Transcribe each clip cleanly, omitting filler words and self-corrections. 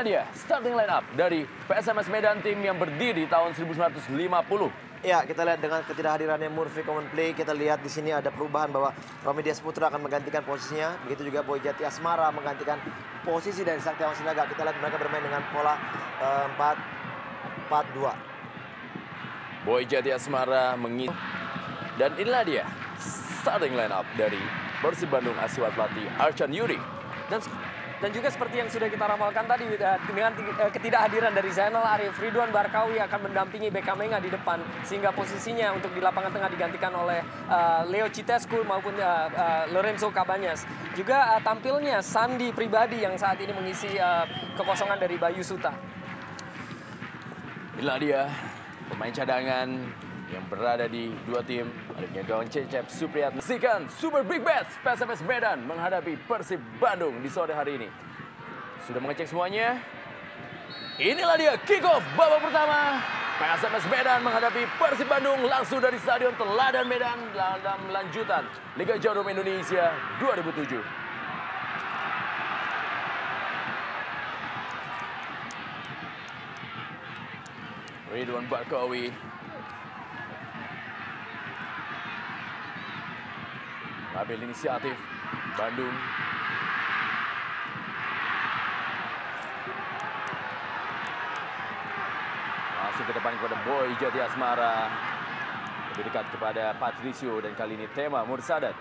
dia starting line up dari PSMS Medan, tim yang berdiri di tahun 1950. Ya, kita lihat dengan ketidakhadirannya Murphy Common Play, kita lihat di sini ada perubahan bahwa Romy Dias Putra akan menggantikan posisinya. Begitu juga Boy Jati Asmara menggantikan posisi dari Saktiawan Sinaga. Kita lihat mereka bermain dengan pola 4-4-2. Boy Jati Asmara mengisi. Dan inilah dia starting line up dari Persib Bandung Asiwat pelatih Arcan Yuri. Dan juga seperti yang sudah kita ramalkan tadi, dengan ketidakhadiran dari Zainal Arif, Ridwan Barkawi akan mendampingi Beka Menga di depan, sehingga posisinya untuk di lapangan tengah digantikan oleh Leo Citescu maupun Lorenzo Cabanyas. Juga tampilnya Sandi Pribadi yang saat ini mengisi kekosongan dari Bayu Suta. Inilah dia pemain cadangan yang berada di dua tim. Ada gawang Cecep Supriyatna. Saksikan Super Big Match PSMS Medan menghadapi Persib Bandung di sore hari ini. Sudah mengecek semuanya. Inilah dia kick off babak pertama. PSMS Medan menghadapi Persib Bandung langsung dari Stadion Teladan Medan dalam lanjutan Liga Jarum Indonesia 2007. Ridwan Barkawi ambil inisiatif Bandung. Langsung ke depan kepada Boy Jati Asmara. Lebih dekat kepada Patricio dan kali ini Tema Mursadat.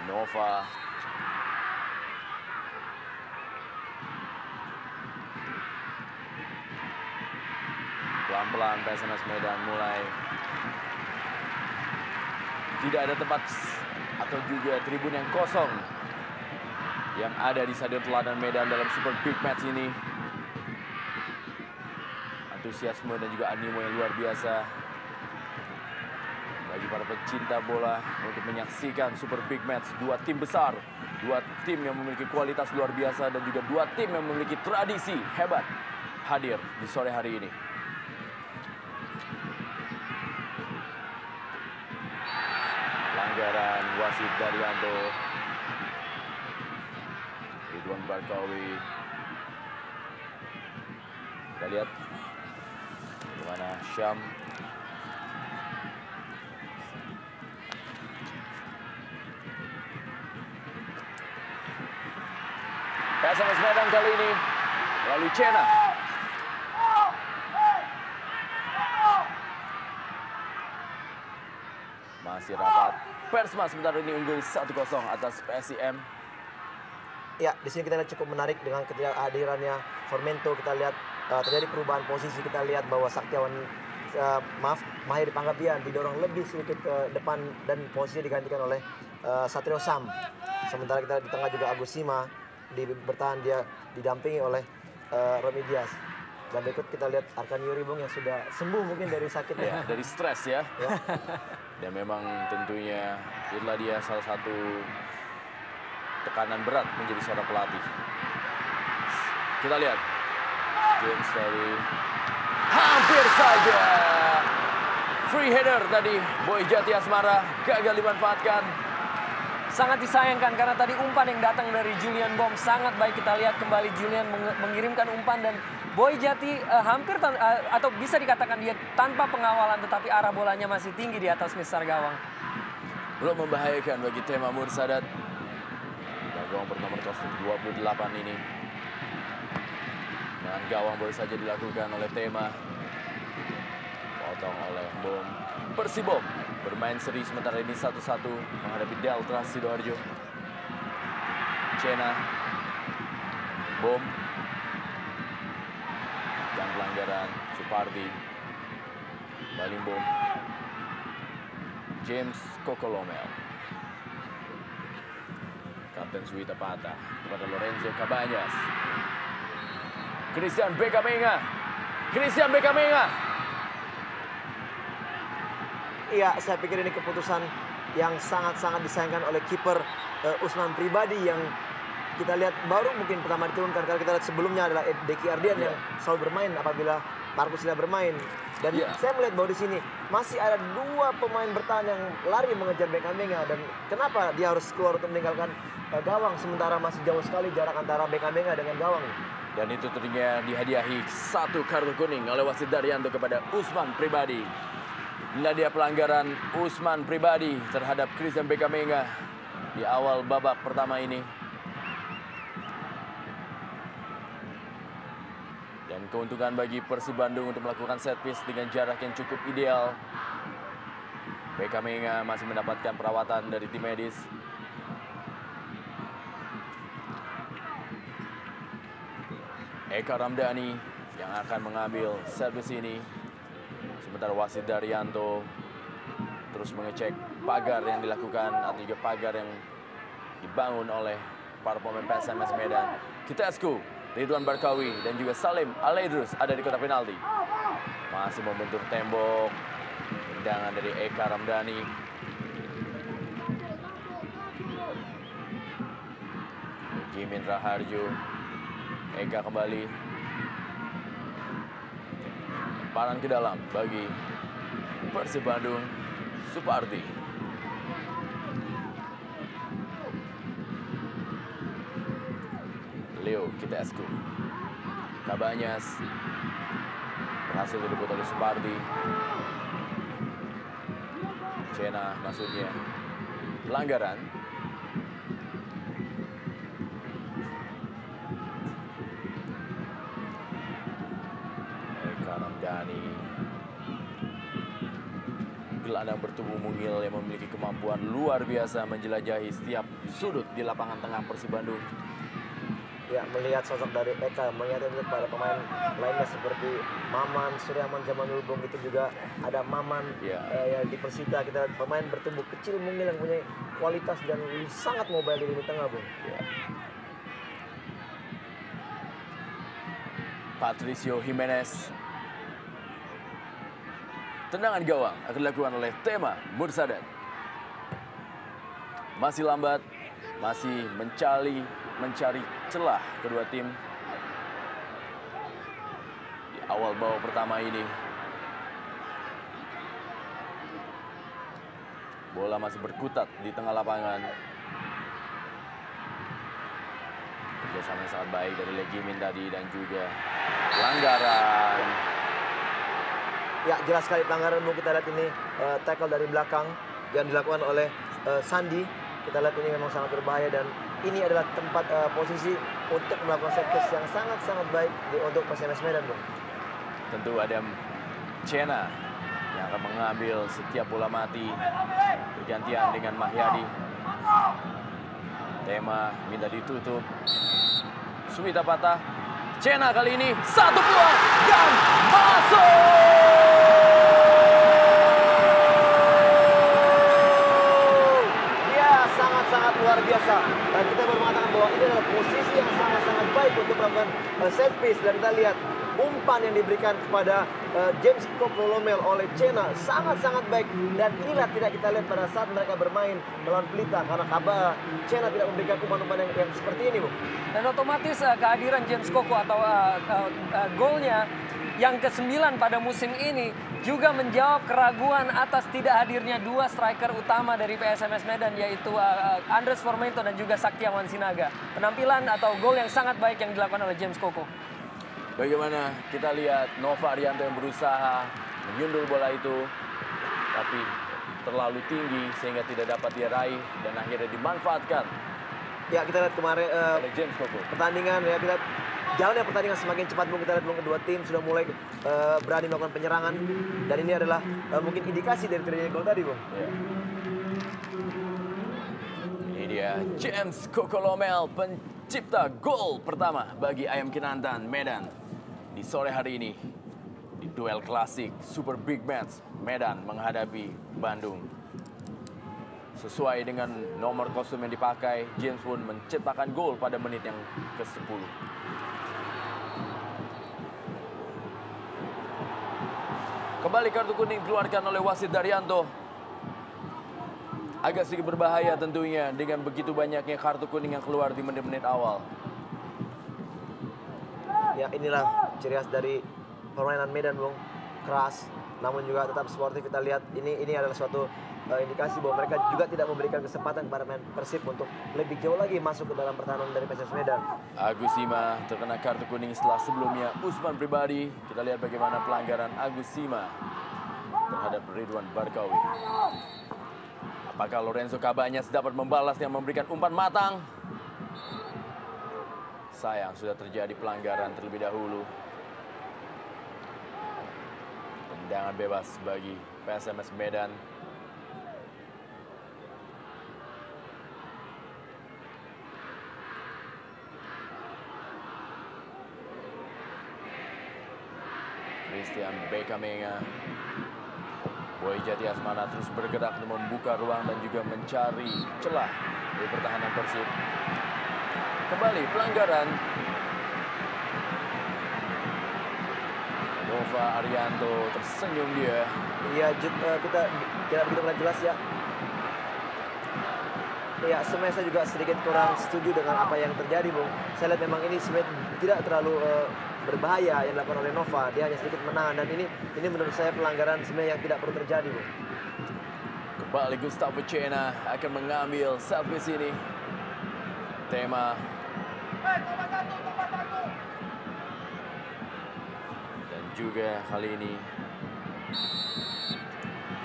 Nova. Pelan-pelan PSMS Medan mulai tidak ada tempat atau juga tribun yang kosong yang ada di Stadion Teladan Medan dalam Super Big Match ini. Antusiasme dan juga animo yang luar biasa bagi para pecinta bola untuk menyaksikan Super Big Match. Dua tim besar, dua tim yang memiliki kualitas luar biasa dan juga dua tim yang memiliki tradisi hebat hadir di sore hari ini. Pelanggaran wasit Daryanto. Ridwan Barkawi. Kita lihat bagaimana Syam. PSMS Medan kali ini melalui Cena. Masih rapat. Persma sebentar ini unggul 1-0 atas PSIM. Ya, di sini kita lihat cukup menarik dengan ketidakhadirannya Formento. Kita lihat terjadi perubahan posisi. Kita lihat bahwa Saktiawan, Mahir Panggabian didorong lebih sedikit ke depan dan posisinya digantikan oleh Satrio Sam. Sementara kita di tengah juga Agus Sima bertahan, dia didampingi oleh Romy Dias. Dan berikut kita lihat Arcan Yuri, Bung, yang sudah sembuh mungkin dari sakit ya. Dari stres ya. Dan memang tentunya inilah dia salah satu tekanan berat menjadi seorang pelatih. Kita lihat James tadi hampir saja free header tadi Boy Jati Asmara gagal dimanfaatkan. Sangat disayangkan karena tadi umpan yang datang dari Julian Bom sangat baik. Kita lihat kembali Julian mengirimkan umpan dan Boy Jati hampir atau bisa dikatakan dia tanpa pengawalan, tetapi arah bolanya masih tinggi di atas misar gawang. Belum membahayakan bagi Tema Mursadat. Gawang bernomor 28 ini. Dengan gawang baru saja dilakukan oleh Tema. Potong oleh Bom. Persibom bermain seri sementara ini 1-1 menghadapi Delta Sidoarjo. Cena. Bom. Dan pelanggaran Supardi. Balimbom. James Kokolomel. Kapten Suwita Pata kepada Lorenzo Cabanyas. Christian Beka Menga. Christian Beka Menga. Iya, saya pikir ini keputusan yang sangat-sangat disayangkan oleh kiper Usman Pribadi yang kita lihat baru mungkin pertama diturunkan. Karena kita lihat sebelumnya adalah Deki Ardian yang selalu bermain apabila Marcus tidak bermain. Dan saya melihat bahwa di sini masih ada 2 pemain bertahan yang lari mengejar Bekamenga. Dan kenapa dia harus keluar untuk meninggalkan gawang sementara masih jauh sekali jarak antara Bekamenga dengan gawang. Dan itu tentunya dihadiahi 1 kartu kuning oleh wasit Daryanto kepada Usman Pribadi. Inilah dia pelanggaran Usman Pribadi terhadap Christian Bekamenga di awal babak pertama ini. Dan keuntungan bagi Persib Bandung untuk melakukan set piece dengan jarak yang cukup ideal. Bekamenga masih mendapatkan perawatan dari tim medis. Eka Ramdhani yang akan mengambil servis ini. Sementara wasit Daryanto terus mengecek pagar yang dilakukan atau juga pagar yang dibangun oleh para pemain PSMS Medan. Kitescu, Ridwan Barkawi dan juga Salim Alaidrus ada di kotak penalti. Masih membentur tembok. Tendangan dari Eka Ramdhani. Jimin Raharjo. Eka kembali. Lemparan ke dalam bagi Persib Bandung. Supardi. Leo Kitescu. Kabanyas. Berhasil direbut oleh Supardi. Cena maksudnya. Pelanggaran. Gelandang bertubuh mungil yang memiliki kemampuan luar biasa menjelajahi setiap sudut di lapangan tengah Persib Bandung. Ya, melihat sosok dari Eka, melihat pada pemain lainnya seperti Maman, Suryaman, Jamanul Bong, itu juga ada Maman yang di Persita. Kita lihat pemain bertubuh kecil mungil yang punya kualitas dan sangat mobile di lini tengah, Bung. Ya. Patricio Jimenez. Tendangan gawang akan dilakukan oleh Tema Mursadat. Masih lambat, masih mencari celah kedua tim di awal babak pertama ini. Bola masih berkutat di tengah lapangan. Kerjasama yang sangat baik dari Legimin tadi dan juga pelanggaran. Ya, jelas sekali pelanggaran. Kita lihat ini tackle dari belakang yang dilakukan oleh Sandi. Kita lihat ini memang sangat berbahaya dan ini adalah tempat posisi untuk melakukan set piece yang sangat-sangat baik untuk PSMS Medan, Bung. Tentu ada Cena yang akan mengambil setiap bola mati bergantian dengan Mahyadi. Tema minta ditutup. Suwita patah. Cena kali ini satu peluang dan masuk. Sangat luar biasa. Dan kita baru mengatakan bahwa ini adalah posisi yang sangat-sangat baik untuk melakukan set piece. Dan kita lihat umpan yang diberikan kepada James Kokolomel oleh Cena sangat-sangat baik. Dan inilah tidak kita lihat pada saat mereka bermain melawan Pelita. Karena Cena tidak memberikan umpan-umpan yang seperti ini, Bung. Dan otomatis kehadiran James Koko atau golnya yang ke-9 pada musim ini juga menjawab keraguan atas tidak hadirnya 2 striker utama dari PSMS Medan, yaitu Andres Formento dan juga Saktiawan Sinaga. Penampilan atau gol yang sangat baik yang dilakukan oleh James Koko. Bagaimana kita lihat Nova Arianto yang berusaha menyundul bola itu, tapi terlalu tinggi sehingga tidak dapat dia raih dan akhirnya dimanfaatkan. Ya, kita lihat kemarin oleh James Koko. Pertandingan ya, kita jalannya pertandingan semakin cepat, Bung. Kita lihat kedua tim sudah mulai berani melakukan penyerangan dan ini adalah mungkin indikasi dari terjadi gol tadi, Bung. Ya. Ini dia James Kokolomel, pencipta gol pertama bagi Ayam Kinantan Medan di sore hari ini di duel klasik Super Big Match Medan menghadapi Bandung. Sesuai dengan nomor kostum yang dipakai, James pun menciptakan gol pada menit yang ke-10. Kembali kartu kuning dikeluarkan oleh wasit Daryanto. Agak sedikit berbahaya tentunya dengan begitu banyaknya kartu kuning yang keluar di menit-menit awal. Ya, inilah ciri khas dari permainan Medan, Bung, keras, namun juga tetap sportif. Kita lihat ini adalah suatu indikasi bahwa mereka juga tidak memberikan kesempatan kepada pemain Persib untuk lebih jauh lagi masuk ke dalam pertahanan dari PSMS Medan. Agus Sima terkena kartu kuning setelah sebelumnya Usman Pribadi. Kita lihat bagaimana pelanggaran Agus Sima terhadap Ridwan Barkawi. Apakah Lorenzo Cabanyas dapat membalas dengan memberikan umpan matang? Sayang, sudah terjadi pelanggaran terlebih dahulu. Tendangan bebas bagi PSMS Medan. Christian Bekamenga. Boy Jati Asmana terus bergerak untuk membuka ruang dan juga mencari celah di pertahanan Persib. Kembali pelanggaran. Nova Arianto tersenyum dia. Iya, kita tidak begitu pernah jelas ya. Ya, sebenarnya saya juga sedikit kurang setuju dengan apa yang terjadi, Bung. Saya lihat memang ini sebenarnya tidak terlalu berbahaya yang dilakukan oleh Nova. Dia hanya sedikit menahan dan ini menurut saya pelanggaran sebenarnya yang tidak perlu terjadi, Bung. Kembali Gustavo Cena akan mengambil servis ini. Tema. Dan juga kali ini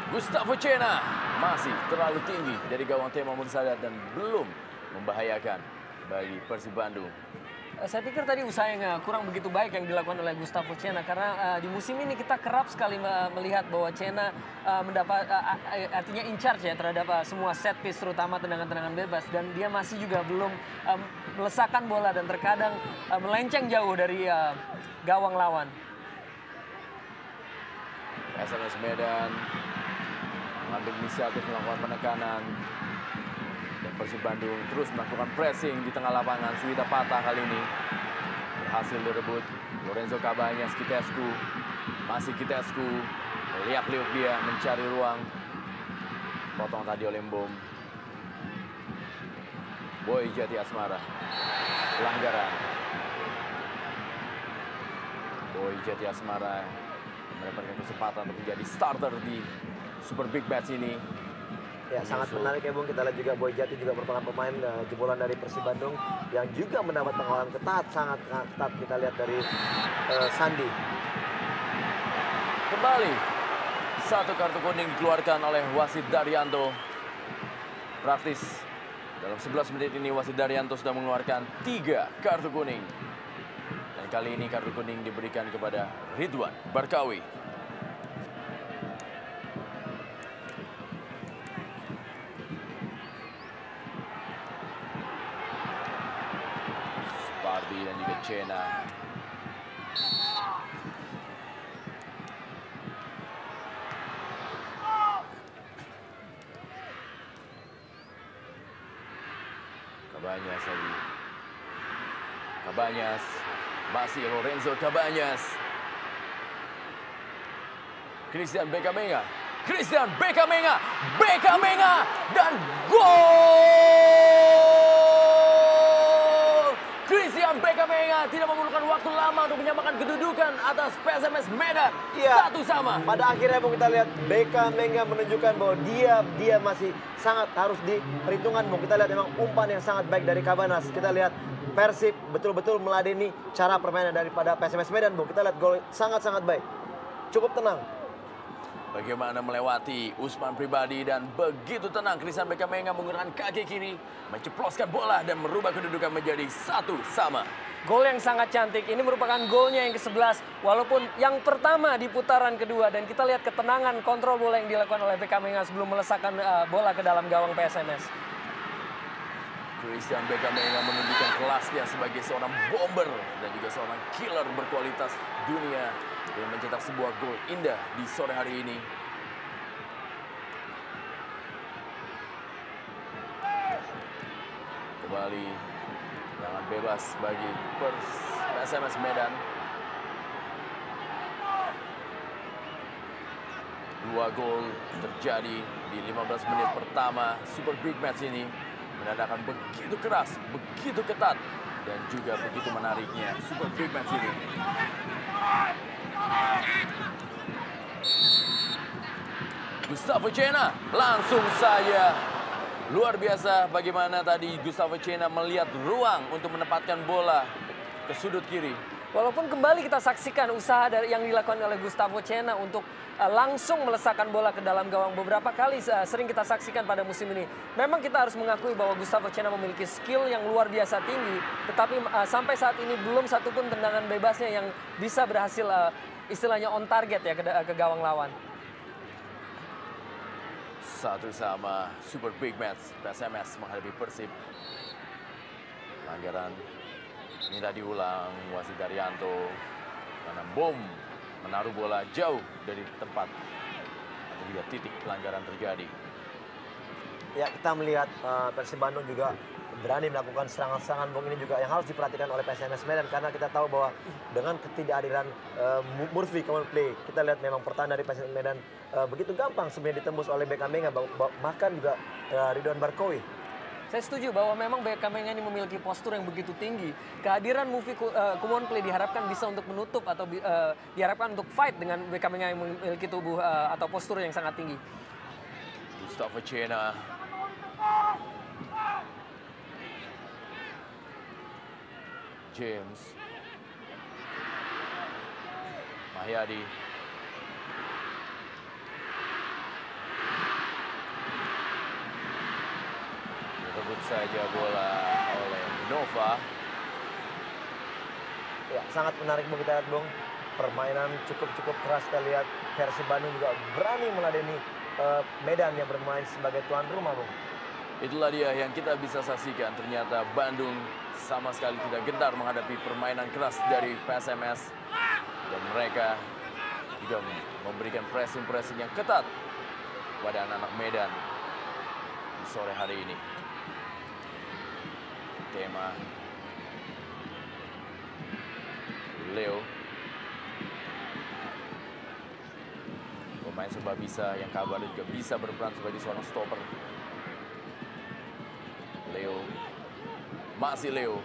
Gustavo Cena masih terlalu tinggi dari gawang Tema Mursadat dan belum membahayakan bagi Persib Bandung. Saya pikir tadi usaha yang kurang begitu baik yang dilakukan oleh Gustavo Cena karena di musim ini kita kerap sekali melihat bahwa Cena mendapat artinya in charge ya terhadap semua set piece terutama tendangan-tendangan bebas dan dia masih juga belum melesakkan bola dan terkadang melenceng jauh dari gawang lawan. PSMS Medan mengambil inisiatif melakukan penekanan dan Persib Bandung terus melakukan pressing di tengah lapangan. Suwita Patah kali ini berhasil direbut Lorenzo Cabanyas. Kitescu, masih Kitescu, liak-liuk dia mencari ruang, potong tadi oleh Mbom. Boy Jati Asmara, pelanggaran. Boy Jati Asmara mendapatkan kesempatan untuk menjadi starter di Super Big Match ini. Ya, sangat menarik ya, Bung. Kita lihat juga Boy Jati juga merupakan pemain jebolan dari Persib Bandung yang juga mendapat pengawalan ketat, sangat ketat. Kita lihat dari Sandi. Kembali satu kartu kuning dikeluarkan oleh Wasid Daryanto. Praktis dalam 11 menit ini Wasid Daryanto sudah mengeluarkan 3 kartu kuning. Dan kali ini kartu kuning diberikan kepada Ridwan Barkawi. Supardi dan juga Cena. Cabanyas lagi. Cabanyas. Masih Lorenzo Cabanyas. Christian Bekamenga. Christian Bekamenga. Bekamenga. Dan gol! Christian Bekamenga tidak memerlukan waktu lama untuk menyamakan kedudukan atas PSMS Medan. Iya. 1-1. Pada akhirnya, Bung, kita lihat Bekamenga menunjukkan bahwa dia masih sangat harus diperhitungkan, Bung. Kita lihat memang umpan yang sangat baik dari Cabanyas. Kita lihat Persib betul-betul meladeni cara permainan daripada PSMS Medan, Bung. Kita lihat gol sangat-sangat baik. Cukup tenang. Bagaimana melewati Usman Pribadi dan begitu tenang Christian Bekamenga menggunakan kaki kiri menceploskan bola dan merubah kedudukan menjadi 1-1. Gol yang sangat cantik. Ini merupakan golnya yang ke-11 walaupun yang pertama di putaran kedua dan kita lihat ketenangan kontrol bola yang dilakukan oleh Bekamenga sebelum melesakkan bola ke dalam gawang PSMS. Christian Bekamenga menunjukkan kelasnya sebagai seorang bomber dan juga seorang killer berkualitas dunia dengan mencetak sebuah gol indah di sore hari ini. Kembali tendangan bebas bagi PSMS Medan. 2 gol terjadi di 15 menit pertama Super Big Match ini. Menandakan begitu keras, begitu ketat, dan juga begitu menariknya Super Big Match ini. Gustavo Cena langsung saja. Luar biasa bagaimana tadi Gustavo Cena melihat ruang untuk menempatkan bola ke sudut kiri. Walaupun kembali kita saksikan usaha yang dilakukan oleh Gustavo Cena untuk langsung melesakkan bola ke dalam gawang beberapa kali sering kita saksikan pada musim ini. Memang kita harus mengakui bahwa Gustavo Cena memiliki skill yang luar biasa tinggi, tetapi sampai saat ini belum satupun tendangan bebasnya yang bisa berhasil istilahnya on target ya ke gawang lawan. Satu sama, super big match, PSMS menghadapi Persib. Pelanggaran minta diulang, wasit Daryanto. Karena bom menaruh bola jauh dari tempat atau juga titik pelanggaran terjadi. Ya, kita melihat Persib Bandung juga berani melakukan serangan-serangan bom ini juga yang harus diperhatikan oleh PSMS Medan, karena kita tahu bahwa dengan ketidakhadiran Murphy common play, kita lihat memang pertahanan dari PSMS Medan begitu gampang sebenarnya ditembus oleh Beckham Menga, bahkan juga Ridwan Barkawi. Saya setuju bahwa memang Beckham Menga ini memiliki postur yang begitu tinggi. Kehadiran Murphy common play diharapkan bisa untuk menutup atau diharapkan untuk fight dengan Beckham Menga yang memiliki tubuh atau postur yang sangat tinggi. Gustavo Cena. James. Mahyadi. Direbut saja bola oleh Nova. Ya, sangat menarik Bung, kita lihat Bung. Permainan cukup keras, kita lihat Persib Bandung juga berani meladeni Medan yang bermain sebagai tuan rumah, Bung. Itulah dia yang kita bisa saksikan. Ternyata Bandung sama sekali tidak gentar menghadapi permainan keras dari PSMS. Dan mereka juga memberikan pressing yang ketat kepada anak-anak Medan di sore hari ini. Tema Leo, pemain serba bisa yang kabarnya juga bisa berperan sebagai seorang stopper. Leo, masih Leo.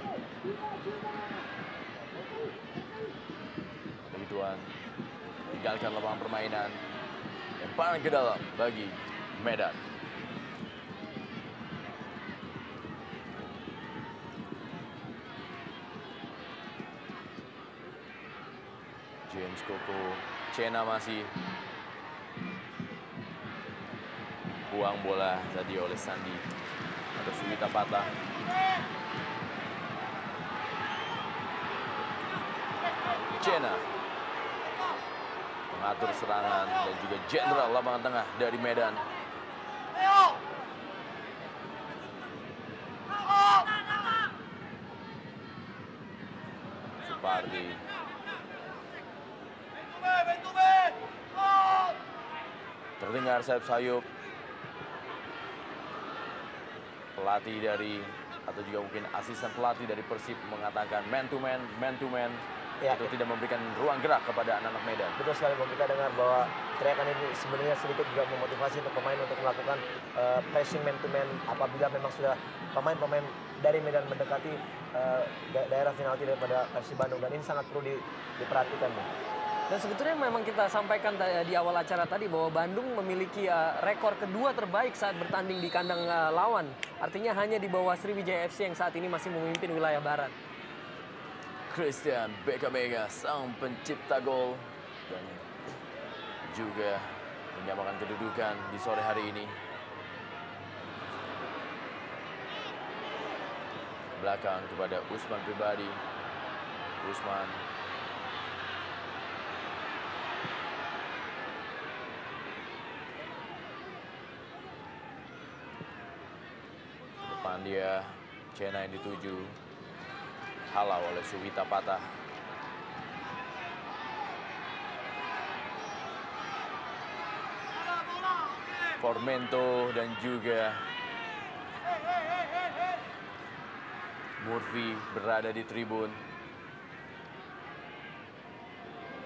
Ridwan tinggalkan lapangan permainan, lemparan ke dalam bagi Medan. James Koko, Cena masih buang bola tadi oleh Sandi atau Suwita Patah. Cena mengatur serangan dan juga jenderal lapangan tengah dari Medan. Supardi. Terdengar sayup-sayup. Pelatih dari atau juga mungkin asisten pelatih dari Persib mengatakan man to man, Ya, atau tidak memberikan ruang gerak kepada anak-anak Medan. betul sekali Bung, kita dengar bahwa teriakan ini sebenarnya sedikit juga memotivasi untuk pemain untuk melakukan pressing man to man apabila memang sudah pemain-pemain dari Medan mendekati daerah penalti daripada Persib Bandung, dan ini sangat perlu diperhatikan Bung. Dan sebetulnya memang kita sampaikan di awal acara tadi bahwa Bandung memiliki rekor kedua terbaik saat bertanding di kandang lawan. Artinya hanya di bawah Sriwijaya FC yang saat ini masih memimpin wilayah barat. Christian Beckham Menga, sang pencipta gol dan juga menyamakan kedudukan di sore hari ini. Belakang kepada Usman pribadi. Usman. Depan dia, Cena yang dituju. Halau oleh Suwita Patah. Formento dan juga Murphy berada di tribun.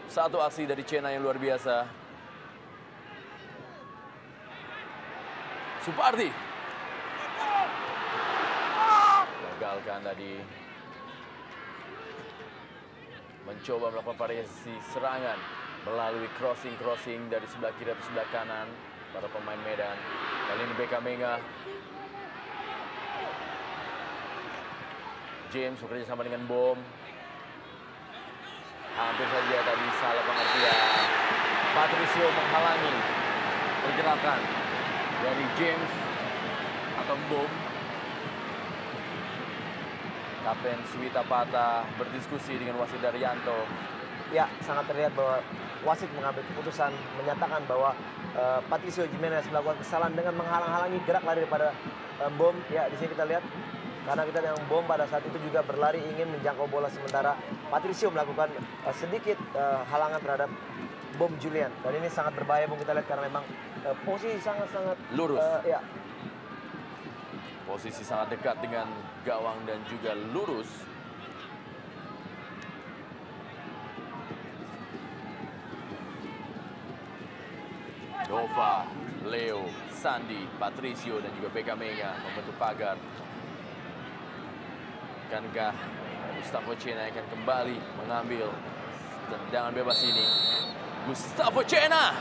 Satu aksi dari Cena yang luar biasa. Supardi. Gagalkan tadi. mencoba melakukan variasi serangan melalui crossing dari sebelah kiri atau sebelah kanan para pemain Medan. Kali ini BK Menga. James bekerja sama dengan Bom. Hampir saja tadi salah pengertian. Patricio menghalangi pergerakan dari James atau Bom. Kapten Swita Pata berdiskusi dengan wasit Daryanto. Ya, sangat terlihat bahwa wasit mengambil keputusan menyatakan bahwa Patricio Jimenez melakukan kesalahan dengan menghalang-halangi gerak lari daripada Bom. Ya, di sini kita lihat karena kita yang Bom pada saat itu juga berlari ingin menjangkau bola, sementara Patricio melakukan sedikit halangan terhadap Bom Julian. Dan ini sangat berbahaya Bung, kita lihat karena memang posisi sangat-sangat lurus. Ya. Posisi sangat dekat dengan gawang dan juga lurus. Nova, Leo, Sandi, Patricio dan juga BK Menga membentuk pagar. Akankah Gustavo Cena akan kembali mengambil tendangan bebas ini? Gustavo Cena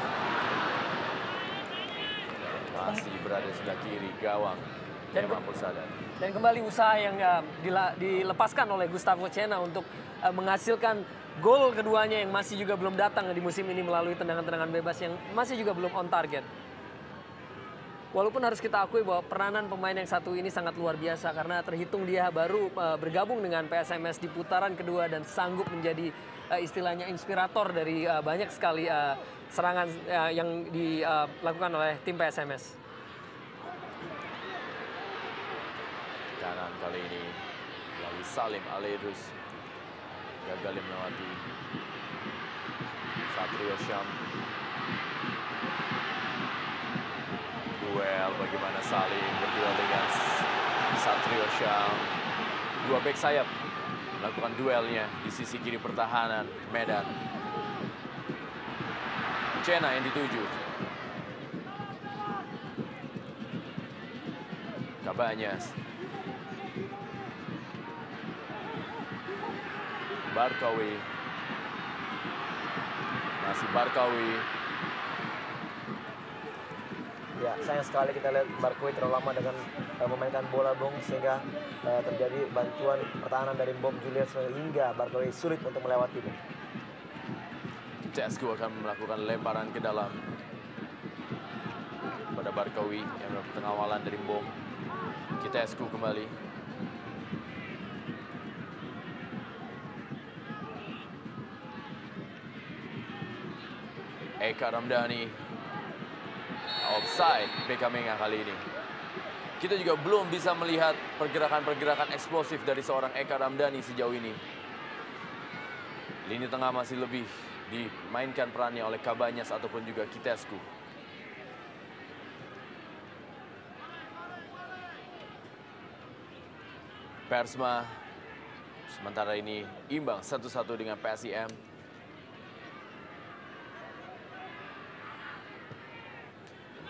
masih berada di sebelah kiri gawang. Dan kembali usaha yang dilepaskan oleh Gustavo Cena untuk menghasilkan gol keduanya yang masih juga belum datang di musim ini melalui tendangan-tendangan bebas yang masih juga belum on target. Walaupun harus kita akui bahwa peranan pemain yang satu ini sangat luar biasa karena terhitung dia baru bergabung dengan PSMS di putaran kedua dan sanggup menjadi istilahnya inspirator dari banyak sekali serangan yang dilakukan oleh tim PSMS. Kanan kali ini melalui Salim Aledrus, gagal melewati Satrio Syam. Duel bagaimana Salim berduel dengan Satrio Syam. Dua bek sayap melakukan duelnya di sisi kiri pertahanan Medan. Cena yang dituju. Cabanyas. Barkawi. Masih Barkawi. Ya, sayang sekali kita lihat Barkawi terlalu lama dengan memainkan bola Bung, sehingga terjadi bantuan pertahanan dari Bom Julius sehingga Barkawi sulit untuk melewati Bung. Tesku akan melakukan lemparan ke dalam pada Barkawi yang mendapat pengawalan dari Bom. Kitescu kembali. Eka Ramdhani. Offside BK Menga kali ini. Kita juga belum bisa melihat pergerakan-pergerakan eksplosif dari seorang Eka Ramdhani sejauh ini. Lini tengah masih lebih dimainkan perannya oleh Cabanyas ataupun juga Kitescu. Persma sementara ini imbang 1-1 dengan PSIM.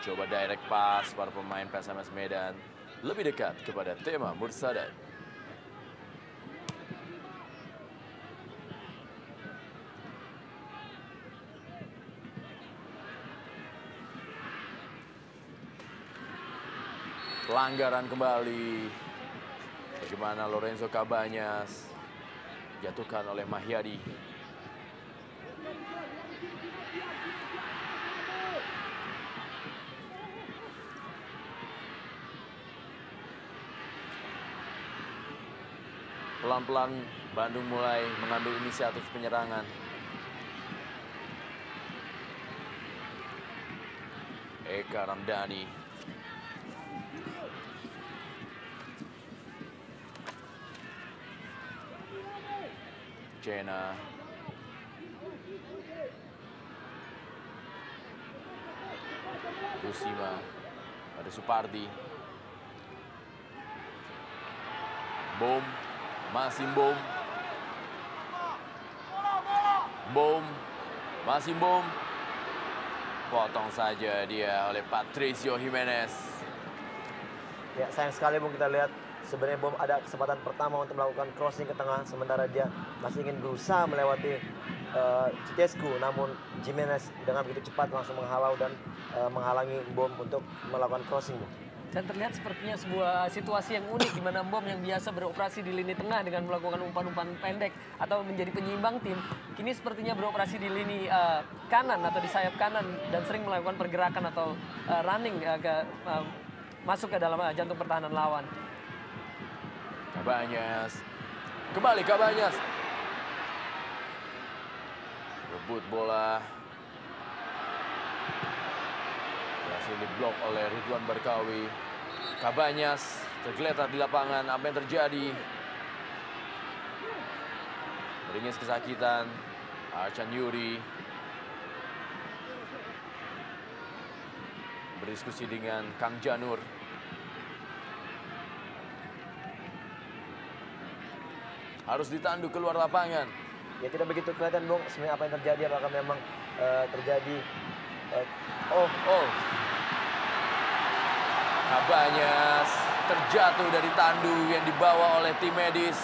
Coba direct pass para pemain PSMS Medan. Lebih dekat kepada Tema Mursadat. Pelanggaran kembali. Bagaimana Lorenzo Cabanyas. Jatuhkan oleh Mahyadi. Pelan-pelan Bandung mulai mengambil inisiatif penyerangan. Eka Ramdhani. Cena. Kusima. Ada Supardi. Bom. Masih Bom. Bom. Masih Bom. Potong saja dia oleh Patricio Jimenez. Ya, sayang sekali Bung, kita lihat sebenarnya Bom ada kesempatan pertama untuk melakukan crossing ke tengah, sementara dia masih ingin berusaha melewati Citescu, namun Jimenez dengan begitu cepat langsung menghalau dan menghalangi Bom untuk melakukan crossing, Bung. Dan terlihat sepertinya sebuah situasi yang unik di mana Bom yang biasa beroperasi di lini tengah dengan melakukan umpan-umpan pendek atau menjadi penyeimbang tim, kini sepertinya beroperasi di lini kanan atau di sayap kanan dan sering melakukan pergerakan atau running masuk ke dalam jantung pertahanan lawan. Cabañas. Kembali Cabañas. Rebut bola. Berhasil diblok oleh Ridwan Barkawi. Cabañas tergeletak di lapangan. Apa yang terjadi? Meringis kesakitan. Arcan Yuri berdiskusi dengan Kang Janur. Harus ditandu keluar lapangan. Ya, tidak begitu kelihatan Bung sebenarnya apa yang terjadi, apakah memang terjadi Cabañas terjatuh dari tandu yang dibawa oleh tim medis.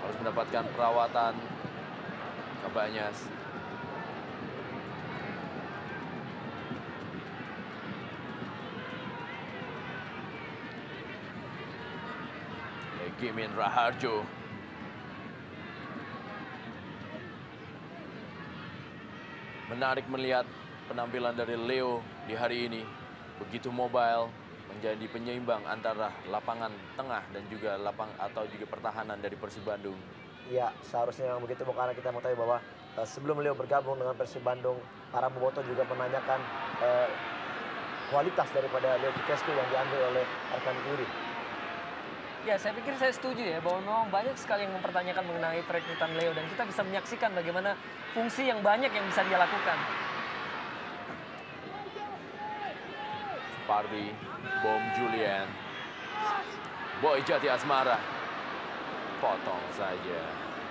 Harus mendapatkan perawatan. Cabañas. Gimin Raharjo. Menarik melihat penampilan dari Leo di hari ini. Begitu mobile, menjadi penyeimbang antara lapangan tengah dan juga atau juga pertahanan dari Persib Bandung. Ya, seharusnya memang begitu, karena kita mengetahui bahwa sebelum Leo bergabung dengan Persib Bandung, para bobotoh juga menanyakan kualitas daripada Leo Citescu yang diambil oleh Arcan Yuri. Ya, saya pikir saya setuju ya bahwa memang banyak sekali yang mempertanyakan mengenai perekrutan Leo dan kita bisa menyaksikan bagaimana fungsi yang banyak yang bisa dia lakukan. Supardi, Bom Julian, Boy Jati Asmara, potong saja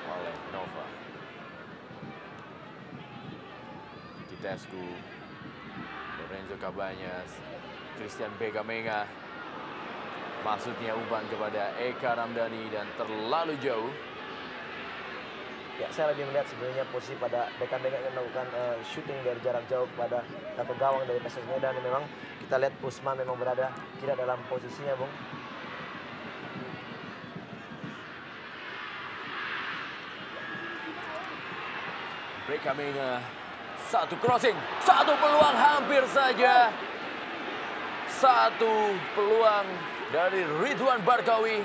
oleh Nova. Citescu, Lorenzo Cabañas, Christian Begamenga. Maksudnya umpan kepada Eka Ramdhani dan terlalu jauh. Ya, saya lebih melihat sebenarnya posisi pada Begamenga yang melakukan shooting dari jarak jauh kepada gawang dari PSS Medan. Dan memang kita lihat Usman memang berada tidak dalam posisinya, Bung. Begamenga, satu crossing, satu peluang hampir saja. Satu peluang dari Ridwan Barkawi,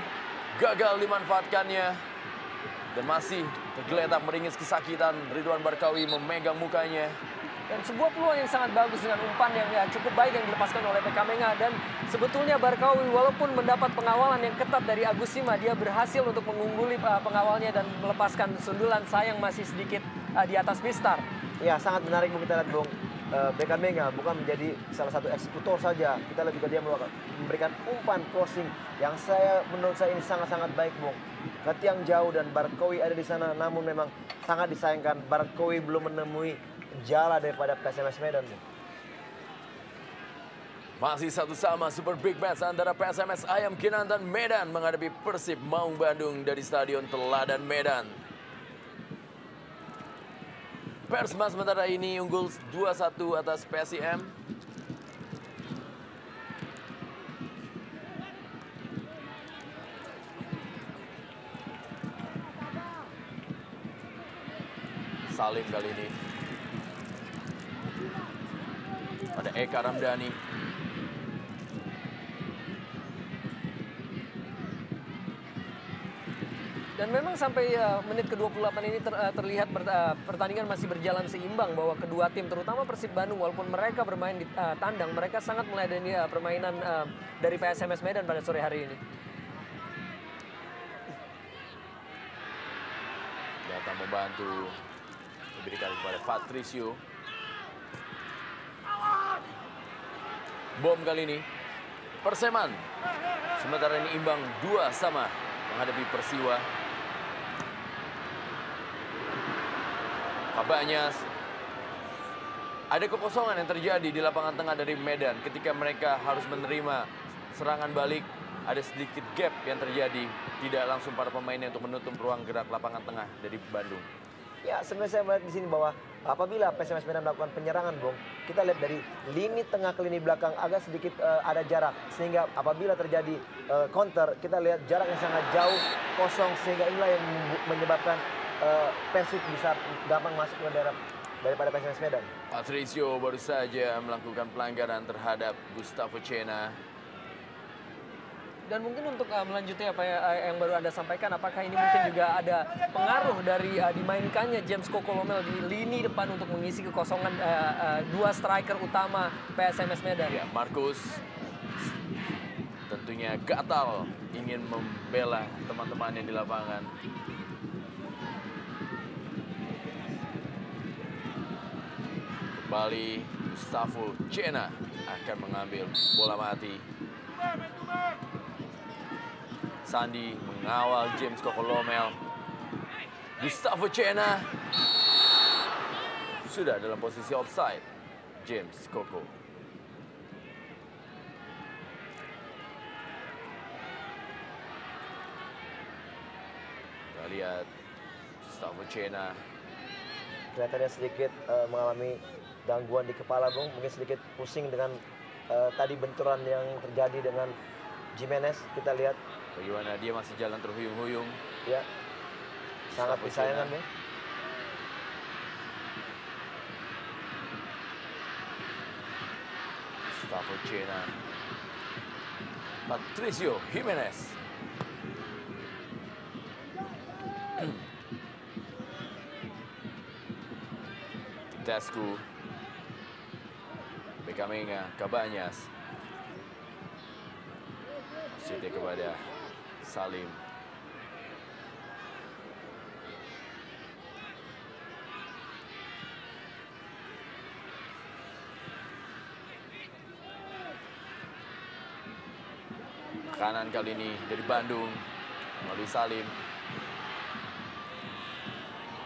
gagal dimanfaatkannya. Dan masih tergeletak meringis kesakitan, Ridwan Barkawi memegang mukanya. Dan sebuah peluang yang sangat bagus dengan umpan yang cukup baik yang dilepaskan oleh Begamenga. Dan sebetulnya Barkawi walaupun mendapat pengawalan yang ketat dari Agus Sima, dia berhasil untuk mengungguli pengawalnya dan melepaskan sundulan, sayang masih sedikit di atas Mistar. Ya, sangat menarik Bung, kita lihat Bung. Begamenga bukan menjadi salah satu eksekutor saja. Kita lihat juga dia memberikan umpan crossing yang menurut saya ini sangat-sangat baik, Bung. Ke tiang jauh dan Barkawi ada di sana, namun memang sangat disayangkan Barkawi belum menemui jala daripada PSMS Medan, Bung. Masih satu sama Super Big Match antara PSMS Ayam Kinantan Medan menghadapi Persib Maung Bandung dari Stadion Teladan Medan. Persma sementara ini unggul 2-1 atas PSIM. Salim kali ini. Ada Eka Ramdhani. Dan memang sampai menit ke-28 ini terlihat pertandingan masih berjalan seimbang, bahwa kedua tim terutama Persib Bandung walaupun mereka bermain di tandang, mereka sangat meladeni permainan dari PSMS Medan pada sore hari ini. Datang membantu, diberikan kepada Patricio. Bom kali ini Perseman sementara ini imbang 2-2 menghadapi Persiwa. Cabañas Ada kekosongan yang terjadi di lapangan tengah dari Medan ketika mereka harus menerima serangan balik. Ada sedikit gap yang terjadi, tidak langsung para pemainnya untuk menutup ruang gerak lapangan tengah dari Bandung. Ya, sebenarnya saya melihat di sini bahwa apabila PSMS Medan melakukan penyerangan, Bung, kita lihat dari lini tengah ke lini belakang agak sedikit ada jarak. Sehingga apabila terjadi counter, kita lihat jarak yang sangat jauh, kosong. Sehingga inilah yang menyebabkan Persib bisa gampang masuk ke daerah daripada PSMS Medan. Patricio baru saja melakukan pelanggaran terhadap Gustavo Cena. Dan mungkin untuk melanjutkan apa yang baru Anda sampaikan, apakah ini mungkin juga ada pengaruh dari dimainkannya James Kokolomel di lini depan untuk mengisi kekosongan dua striker utama PSMS Medan? Ya, Markus tentunya gatal ingin membela teman-temannya di lapangan. Kembali Gustavo Cena akan mengambil bola mati. Sandi mengawal James Kokolomel. Gustavo Cena sudah dalam posisi offside. James Koko. Kita lihat Gustavo Cena. Kelihatannya sedikit mengalami gangguan di kepala, Bung. Mungkin sedikit pusing dengan tadi benturan yang terjadi dengan Jimenez. Kita lihat. Bagaimana dia masih jalan terhuyung-huyung. Ya, sangat disayangkan, Bung. Gustavo Cena. Patricio Jimenez. Titescu. Bekamenga, Cabañas. Siti kepada Salim. Kanan kali ini dari Bandung melalui Salim.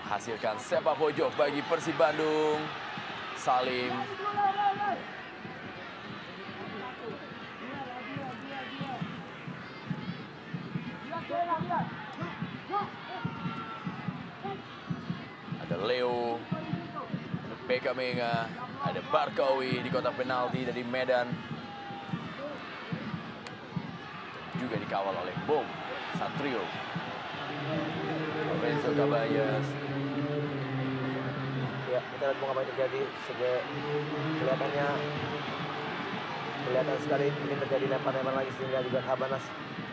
Hasilkan sepak pojok bagi Persib Bandung. Salim. Ada Leo, ada Bekamenga, ada Barkawi di kotak penalti dari Medan. Juga dikawal oleh Bom Satrio. Lorenzo Cabañas. Ya, kita lihat apa yang terjadi. Kelihatan sekali ini terjadi lempar-lempar lagi, sehingga juga Cabañas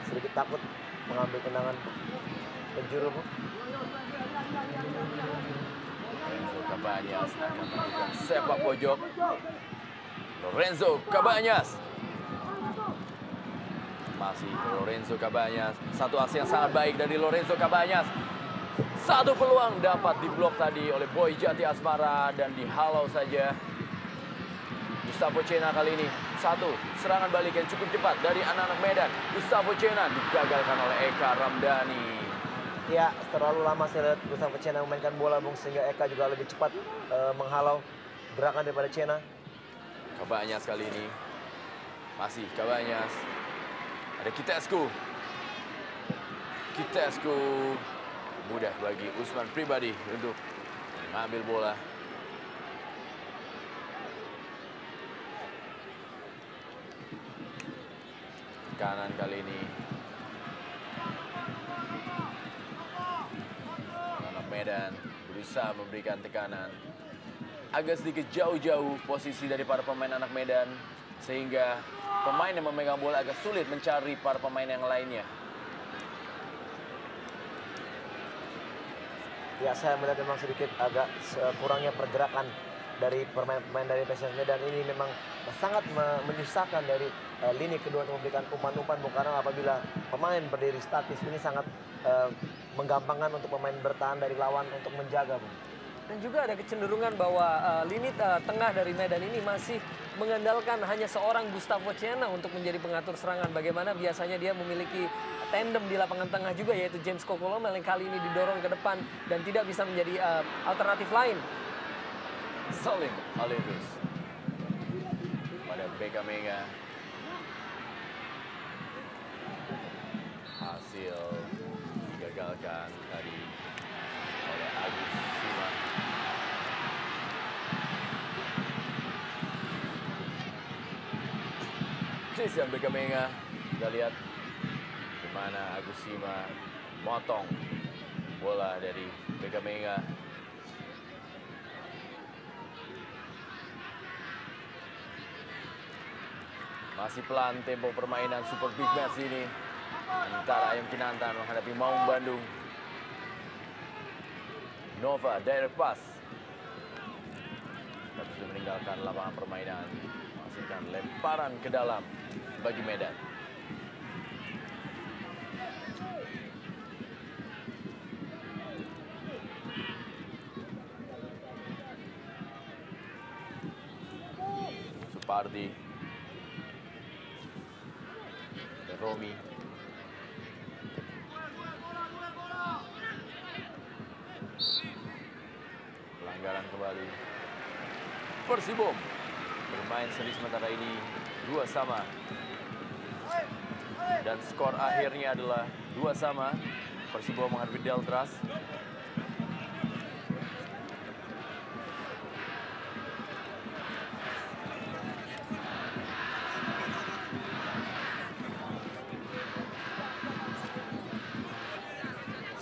sedikit takut mengambil tendangan penjuru. Lorenzo Cabañas akan melakukan sepak pojok. Lorenzo Cabañas. Masih Lorenzo Cabañas. Satu aksi yang sangat baik dari Lorenzo Cabañas. Satu peluang dapat diblok tadi oleh Boy Jati Asmara dan dihalau saja. Gustavo Cena kali ini. Satu serangan balik yang cukup cepat dari anak-anak Medan. Gustavo Cena digagalkan oleh Eka Ramdhani. Ya, terlalu lama saya lihat Gustavo Cena memainkan bola, Bung, sehingga Eka juga lebih cepat menghalau gerakan daripada Cena. Cabañas kali ini. Masih Cabañas. Ada Kitescu. Kitescu. Mudah bagi Usman Pribadi untuk mengambil bola. Kanan kali ini. Anak Medan berusaha memberikan tekanan. Agak sedikit jauh-jauh posisi dari para pemain anak Medan. Sehingga pemain yang memegang bola agak sulit mencari para pemain yang lainnya. Ya, saya melihat memang sedikit agak kurangnya pergerakan dari pemain-pemain dari PSMS Medan ini memang sangat menyusahkan dari lini kedua untuk memberikan umpan-umpan, karena apabila pemain berdiri statis ini sangat menggampangkan untuk pemain bertahan dari lawan untuk menjaga, Bung. Dan juga ada kecenderungan bahwa lini tengah dari Medan ini masih mengandalkan hanya seorang Gustavo Cena untuk menjadi pengatur serangan. Bagaimana biasanya dia memiliki tandem di lapangan tengah juga, yaitu James Kokolomel yang kali ini didorong ke depan dan tidak bisa menjadi alternatif lain. Salim Alidus pada Bekamenga. Hasil digagalkan tadi oleh Agus Sima. Christian Bekamenga, kita lihat di mana Agus Sima motong bola dari Bekamenga. Masih pelan tempo permainan Super Big Match ini antara Ayam Kinantan menghadapi Maung Bandung. Nova direct pass, tapi sudah meninggalkan lapangan permainan. Menghasilkan lemparan ke dalam bagi Medan. Supardi dan Romi. Pelanggaran kembali. Persibom bermain seri sementara ini 2-2. Dan skor akhirnya adalah 2-2. Persibom menghadapi Deltras.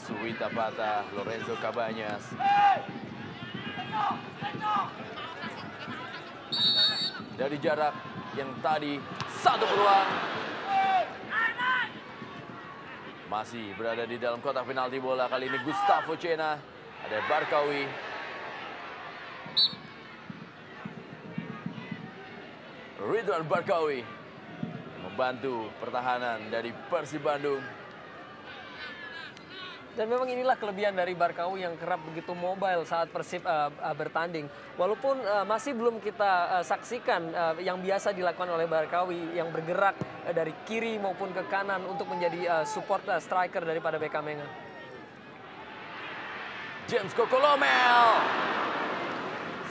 Suwita Pata, Lorenzo Cabanyas. Dari jarak yang tadi, satu peluang. Masih berada di dalam kotak penalti bola. Kali ini Gustavo Cena. Ada Barkawi. Ridwan Barkawi membantu pertahanan dari Persib Bandung. Dan memang inilah kelebihan dari Barkawi yang kerap begitu mobile saat Persib bertanding. Walaupun masih belum kita saksikan yang biasa dilakukan oleh Barkawi yang bergerak dari kiri maupun ke kanan untuk menjadi support striker daripada Bekamenga. James Kokolomel.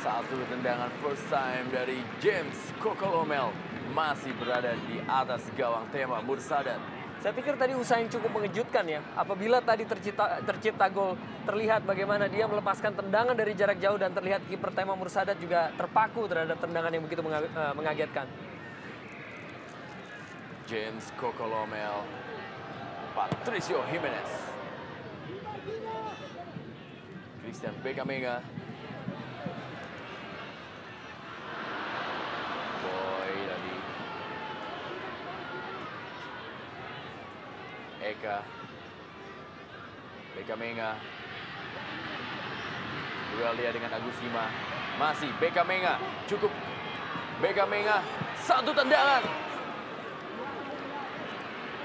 Satu tendangan first time dari James Kokolomel. Masih berada di atas gawang Tema Mursadat. Saya pikir tadi usaha yang cukup mengejutkan ya. Apabila tadi tercipta gol, terlihat bagaimana dia melepaskan tendangan dari jarak jauh dan terlihat kiper Tema Mursadat juga terpaku terhadap tendangan yang begitu mengagetkan. James Kokolomel, Patricio Jimenez, Christian Bekamenga, Eka, Bekamenga, duel dia dengan Agus Sima, masih Bekamenga, cukup Bekamenga, satu tendangan,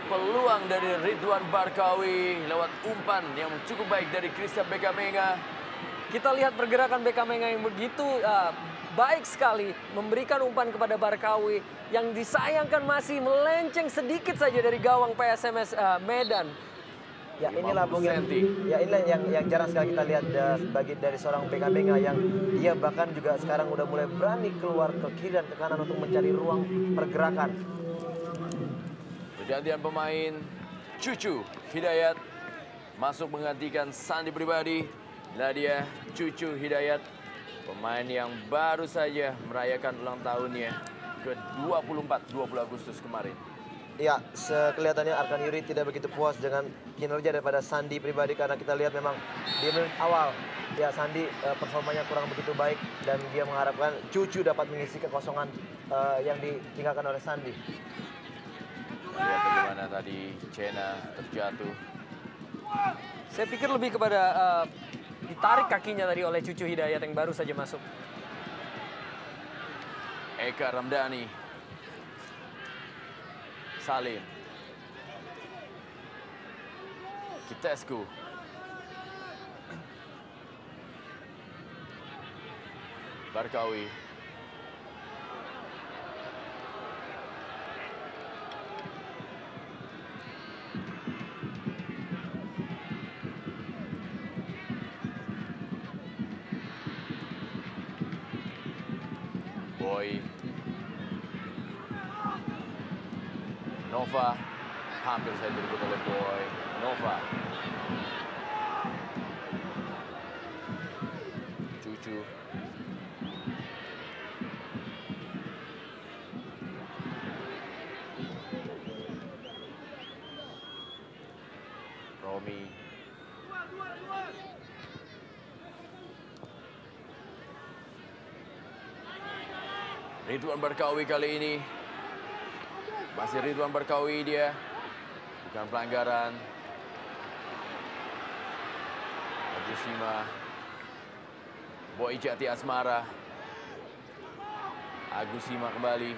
peluang dari Ridwan Barkawi lewat umpan yang cukup baik dari Christian Bekamenga. Kita lihat pergerakan Bekamenga yang begitu baik sekali, memberikan umpan kepada Barkawi yang disayangkan masih melenceng sedikit saja dari gawang PSMS Medan. Ya inilah Bung ya inilah yang jarang sekali kita lihat bagi dari seorang Bekamenga yang dia bahkan juga sekarang udah mulai berani keluar ke kiri dan ke kanan untuk mencari ruang pergerakan. Pergantian pemain, Cucu Hidayat masuk menggantikan Sandi Pribadi. Nah dia Cucu Hidayat, pemain yang baru saja merayakan ulang tahunnya ke-24, 20 Agustus kemarin. Ya, kelihatannya Arkan Yuri tidak begitu puas dengan kinerja daripada Sandi Pribadi karena kita lihat memang di menit awal ya Sandi performanya kurang begitu baik dan dia mengharapkan Cucu dapat mengisi kekosongan yang ditinggalkan oleh Sandi. Lihat bagaimana tadi Cena terjatuh. Saya pikir lebih kepada ditarik kakinya tadi oleh Cucu Hidayat yang baru saja masuk. Eka Ramdhani, Salim, Kitescu, Barkawi, Boy. Nova. Hampir saya direbut oleh Boy. Nova. Cucu. Romi. Ridwan Barkawi kali ini. Masih Ridwan Barkawi dia. Bukan pelanggaran. Agusima. Boy Jati Asmara. Agusima kembali.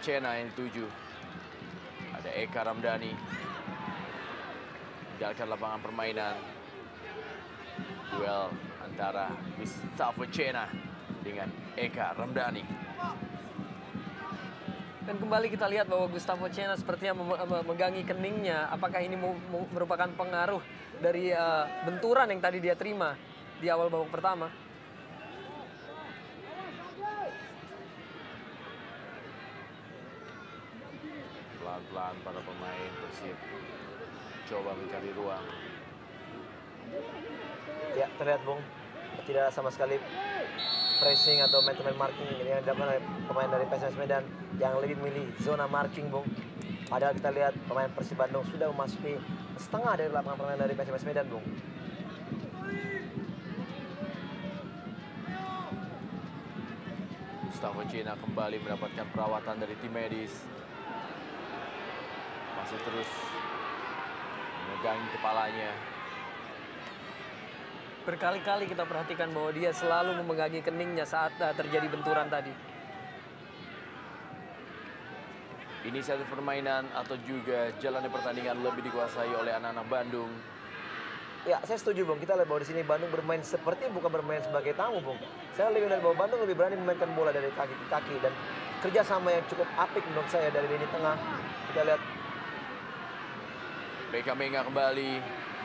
Cena yang 7. Ada Eka Ramdhani. Menjalankan lapangan permainan. Duel antara Gustavo Cena dengan Eka Ramdhani. Dan kembali kita lihat bahwa Gustavo Cena sepertinya memegangi keningnya. Apakah ini merupakan pengaruh dari benturan yang tadi dia terima di awal babak pertama? Pelan-pelan para pemain Persib coba mencari ruang. Ya, terlihat Bung, tidak sama sekali pressing atau man-to-man marking yang dilakukan oleh pemain dari PSMS Medan yang lebih memilih zona marking, Bung. Padahal kita lihat pemain Persib Bandung sudah memasuki setengah dari lapangan permainan dari PSMS Medan, Bung. Gustavo Cena kembali mendapatkan perawatan dari tim medis. Masih terus memegangi kepalanya. Berkali-kali kita perhatikan bahwa dia selalu memegangi keningnya saat terjadi benturan tadi. Inisiatif permainan atau juga jalannya pertandingan lebih dikuasai oleh anak-anak Bandung. Ya, saya setuju, Bung. Kita lihat bahwa di sini Bandung bermain seperti bukan bermain sebagai tamu, Bung. Saya lebih melihat bahwa Bandung lebih berani memainkan bola dari kaki ke kaki dan kerjasama yang cukup apik menurut saya dari lini tengah. Kita lihat Beka Menga kembali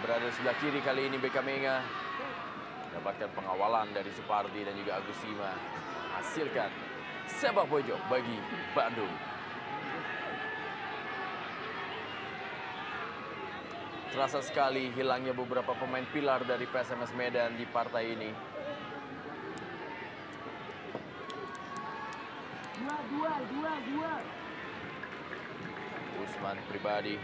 berada di sebelah kiri kali ini. Beka Menga mendapatkan pengawalan dari Supardi dan juga Agusima, hasilkan sepak pojok bagi Bandung. Terasa sekali hilangnya beberapa pemain pilar dari PSMS Medan di partai ini. Usman Pribadi.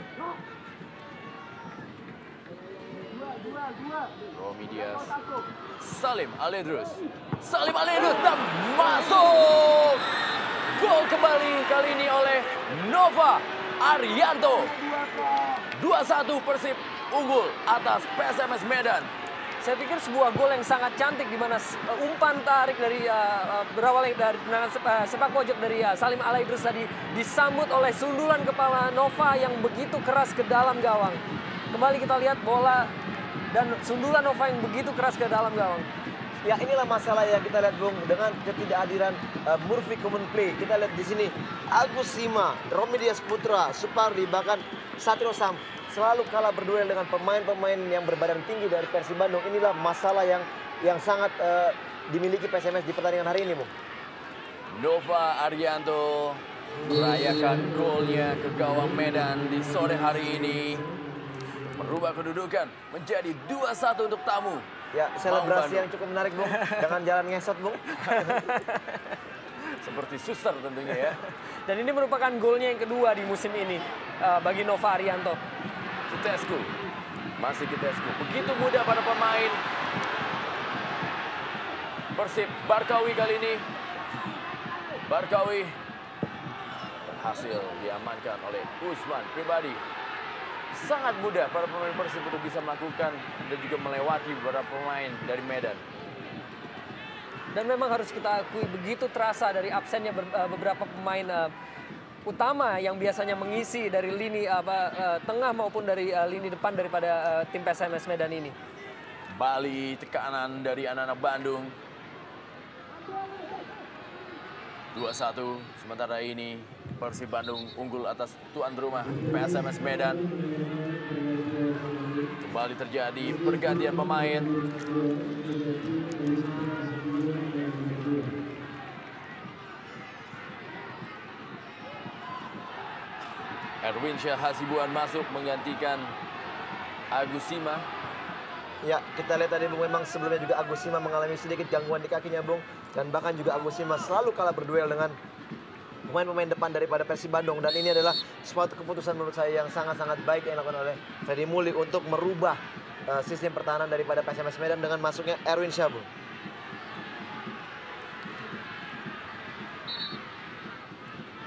Romi Diaz. Salim Aledrus. Salim Aledrus dan masuk. Gol kembali kali ini oleh Nova Arianto. 2-1 Persib unggul atas PSMS Medan. Saya pikir sebuah gol yang sangat cantik di mana umpan tarik dari berawal dari sepak pojok dari Salim Alaidrus tadi disambut oleh sundulan kepala Nova yang begitu keras ke dalam gawang. Kembali kita lihat bola dan sundulan Nova yang begitu keras ke dalam gawang. ya inilah masalah yang kita lihat, Bung, dengan ketidakhadiran Murphy Common Play. Kita lihat di sini Agusima, Romi Diaz Putra, Supardi, bahkan Satrio Sam selalu kalah berduel dengan pemain-pemain yang berbadan tinggi dari Persib Bandung. Inilah masalah yang sangat dimiliki PSMS di pertandingan hari ini, Bung. Nova Arianto merayakan golnya ke gawang Medan di sore hari ini. Merubah kedudukan menjadi 2-1 untuk tamu. Ya, selebrasi yang cukup menarik, Bung. Dengan jalan ngesot, Bung. Seperti suster tentunya ya. Dan ini merupakan golnya yang kedua di musim ini bagi Nova Arianto. Kitescu, masih Kitescu. Begitu mudah pada pemain Persib. Barkawi kali ini. Barkawi berhasil diamankan oleh Usman Pribadi. Sangat mudah para pemain Persib untuk bisa melakukan dan juga melewati beberapa pemain dari Medan. Dan memang harus kita akui begitu terasa dari absennya beberapa pemain utama yang biasanya mengisi dari lini tengah maupun dari lini depan daripada tim PSMS Medan ini. Bali tekanan dari anak-anak Bandung. 2-1, sementara ini Persib Bandung unggul atas tuan rumah PSMS Medan. Kembali terjadi pergantian pemain. Erwin Syah Hasibuan masuk menggantikan Agus Sima. Ya, kita lihat tadi Bung, memang sebelumnya juga Agus Sima mengalami sedikit gangguan di kakinya Bung. Dan bahkan juga Agus Sima selalu kalah berduel dengan pemain-pemain depan daripada Persib Bandung. Dan ini adalah suatu keputusan menurut saya yang sangat-sangat baik yang dilakukan oleh Freddy Mulih untuk merubah sistem pertahanan daripada PSMS Medan dengan masuknya Erwin Syah, Bung.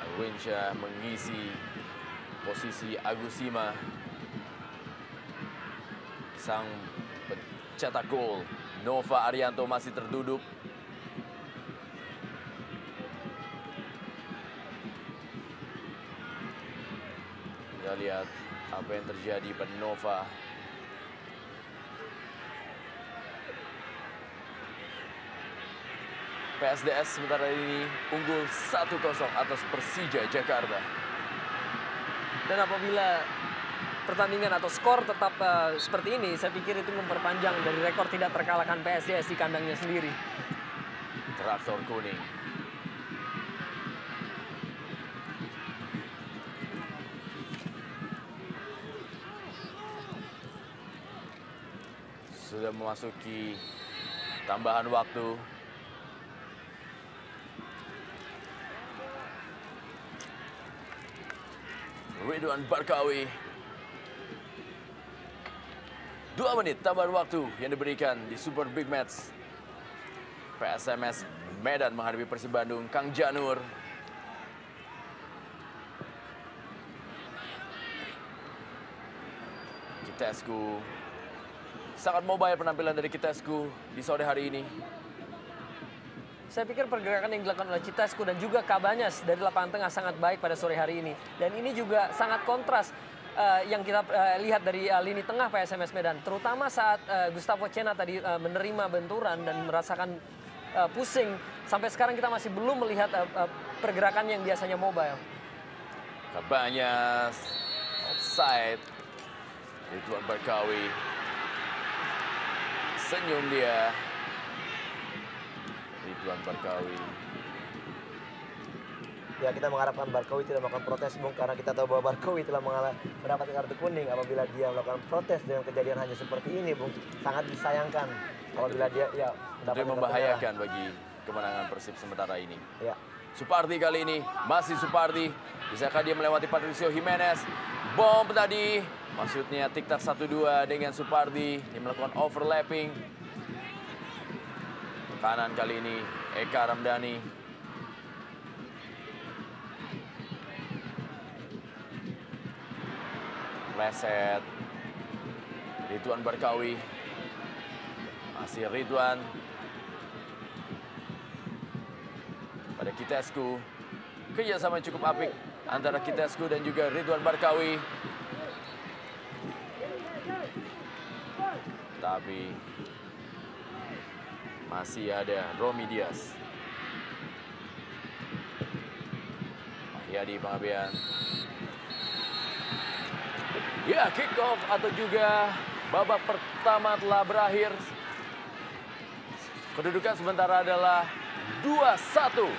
Erwin Syah mengisi posisi Agus Sima. Sang pencetak gol Nova Arianto masih terduduk. Kita lihat apa yang terjadi pada Nova. PSDS sementara ini unggul 1-0 atas Persija Jakarta. Dan apabila pertandingan atau skor tetap seperti ini, saya pikir itu memperpanjang dari rekor tidak terkalahkan PSDS di kandangnya sendiri. Traktor kuning. Sudah memasuki tambahan waktu. Ridwan Barkawi. 2 menit tambahan waktu yang diberikan di Super Big Match. PSMS Medan menghadapi Persib Bandung. Kang Janur. Kitescu. Sangat mobile penampilan dari Kitescu di sore hari ini. Saya pikir pergerakan yang dilakukan oleh Kitescu dan juga Cabañas dari lapangan tengah sangat baik pada sore hari ini. Dan ini juga sangat kontras yang kita lihat dari lini tengah PSMS Medan. Terutama saat Gustavo Cena tadi menerima benturan dan merasakan pusing. Sampai sekarang kita masih belum melihat pergerakan yang biasanya mobile. Cabañas offside. Ridwan Barkawi. Senyum dia. Ridwan Barkawi. Ya, kita mengharapkan Barkawi tidak melakukan protes, Bung, karena kita tahu bahwa Barkawi telah mendapat kartu kuning apabila dia melakukan protes dengan kejadian hanya seperti ini, Bung. Sangat disayangkan apabila dia Itu membahayakan bagi kemenangan Persib sementara ini. Ya. Supardi kali ini masih Supardi. Bisakah dia melewati Patricio Jimenez? Bom tadi. Maksudnya tiktak 1-2 dengan Supardi. Dia melakukan overlapping. Kanan kali ini Eka Ramdhani. Leset. Ridwan Barkawi. Masih Ridwan. Pada Kitescu. Kerjasama yang cukup apik antara Kitescu dan juga Ridwan Barkawi. Tapi masih ada Romy Diaz. Mahyadi Pangabean. Ya, kick off atau juga babak pertama telah berakhir. Kedudukan sementara adalah 2-1